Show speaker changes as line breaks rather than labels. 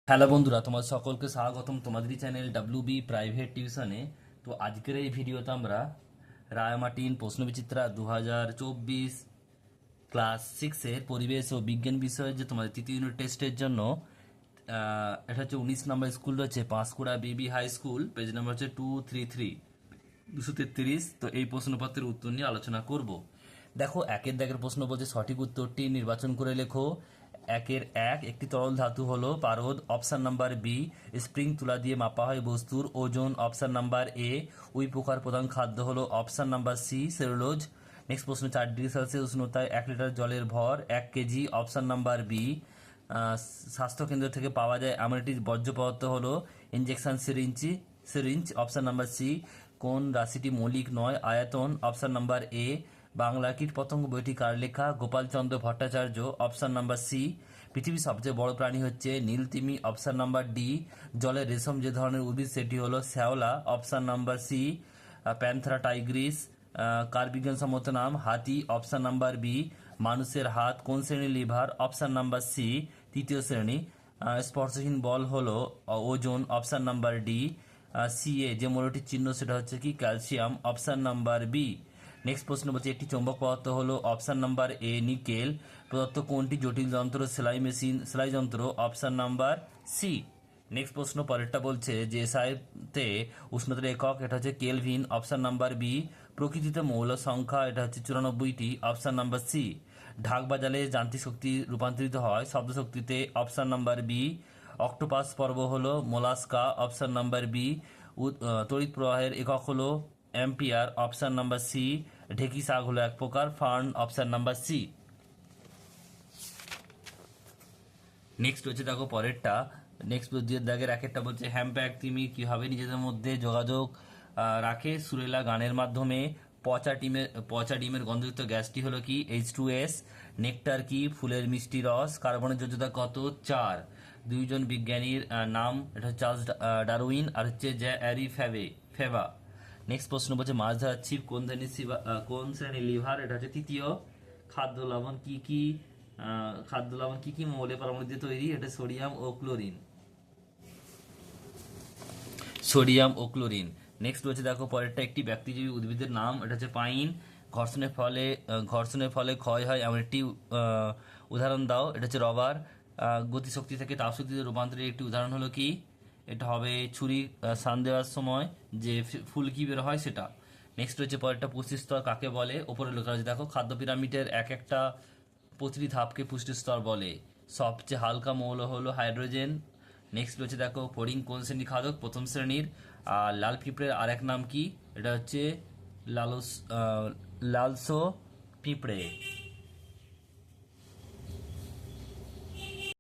Hello বন্ধুরা, তোমার সকলকে স্বাগতম তোমাদেরই চ্যানেল ডাব্লিউবি প্রাইভেট টিউশনে। তো আজকের এই ভিডিওতে আমরা রায়মার্টিন প্রশ্নবিচিত্রা 2024 ক্লাস 6-এর পরিবেশ ও বিজ্ঞান বিষয়ে যে তোমাদের তৃতীয় ইউনিট টেস্টের জন্য এটা হচ্ছে 19 নম্বর স্কুল রয়েছে পাঁশকুড়া বিবি হাই স্কুল, পেজ নাম্বার হচ্ছে 233। তো এই প্রশ্নপত্রের উত্তর নিয়ে আলোচনা করব। দেখো, একের দাগের প্রশ্ন বলছে সঠিক উত্তরটি নির্বাচন করে লেখো। একের এক, একটি তরল ধাতু হলো পারদ। Option number B. স্প্রিং তুলা দিয়ে মাপা হয় বস্তুর ওজন। Option number A. উই পোকার প্রধান খাদ্য হলো option number C cellulose. Next প্রশ্ন, 4 ডিগ্রি সেলসিয়াস উষ্ণতায় 1 লিটার জলের ভর 1 কেজি। Option number B. স্বাস্থ্যকেন্দ্র থেকে পাওয়া যায় এমন একটি বর্জ্য পদার্থ হলো injection syringe. Option number C. কোন রাশিটি মৌলিক নয়? আয়তন। Option number A. বাংলা কীটপতঙ্গ বইটি কার লেখা? Gopalchandra Bhattacharya. Option number C. পৃথিবীর সবচেয়ে বড় প্রাণী হচ্ছে নীলতিমি। Option number D. জলের রেশম যে ধরনের উদ্ভিদ সেটি হলো শ্যাওলা। Option number C. Panthera tigris কার বিজ্ঞানসম্মত নাম? হাতি। Option number B. মানুষের হাত কোন শ্রেণীর লিভার? অপশন নাম্বার সি তৃতীয় শ্রেণী। স্পর্শহীন বল হলো ওজন। Option number D. C A যে মৌলটির চিহ্ন সেটা হচ্ছে কি calcium. Option number B. Next প্রশ্ন বলছে একটি চৌম্বক পদার্থ হলো অপশন নাম্বার এ নিকেল। প্রদত্ত কোনটি জটিল যন্ত্র? সেলাই যন্ত্র। Option number C. নেক্সট প্রশ্ন পরেরটা বলছে যে এসআইতে উষ্ণতার একক, এটা হচ্ছে কেলভিন। Option number B. প্রকৃতিতে মৌল সংখ্যা, এটা হচ্ছে 94টি। Option number C. ঢাক বাজালে যান্ত্রিক শক্তি রূপান্তরিত হয় শব্দ শক্তিতে। Option number B. অক্টোপাস পর্ব হলো মোলাস্কা। Option number B. তড়িৎ প্রবাহের একক হলো অ্যাম্পিয়ার। Option number C. ঢেকি শাক হলো এক প্রকার fern. Option number C. Next হচ্ছে দেখো পরেরটা। নেক্সট দাগের একটা বলছে হ্যাম্প্যাক তিমি কিভাবে নিজেদের মধ্যে যোগাযোগ রাখে? সুরেলা গানের মাধ্যমে। পচা ডিমের গন্ধযুক্ত গ্যাসটি হলো কি H2S। নেকটার কি? ফুলের মিষ্টি রস। কার্বনের যোজ্যতা কত? 4। দুইজন বিজ্ঞানীর নাম, এটা হচ্ছে চার্লস ডারউইন আর হচ্ছে জ্যারি ফেভা। নেক্সট প্রশ্ন বলছে মাছ ধরার ছিপ কোন শ্রেণীর লিভার? এটা হচ্ছে তৃতীয়। খাদ্য লবণ কি কি মৌলে পারমাণু দিয়ে তৈরি? এটা সোডিয়াম ও ক্লোরিন। নেক্সট রয়েছে দেখো পরেরটা, একটি ব্যক্তিজীবী উদ্ভিদের নাম, এটা হচ্ছে পাইন। ঘর্ষণের ফলে ক্ষয় হয় এমন একটি উদাহরণ দাও। এটা হচ্ছে রবার। গতিশক্তি থেকে তাপশক্তিতে রূপান্তরের একটি উদাহরণ হলো কি? এটা হবে ছুরি শান দেওয়ার সময় যে ফুলকি বের হয় সেটা। নেক্সট রয়েছে পরেরটা, পুষ্টিস্তর কাকে বলে? ওপরে লেখা আছে দেখো, খাদ্য পিরামিডের এক একটা প্রতিটি ধাপকে পুষ্টিস্তর বলে। সবচেয়ে হালকা মৌল হলো হাইড্রোজেন। নেক্সট রয়েছে দেখো, ফড়িং কোন শ্রেণীর খাদক? প্রথম শ্রেণীর। আর লাল পিঁপড়ের আরেক নাম কি? এটা হচ্ছে লালসো পিঁপড়ে।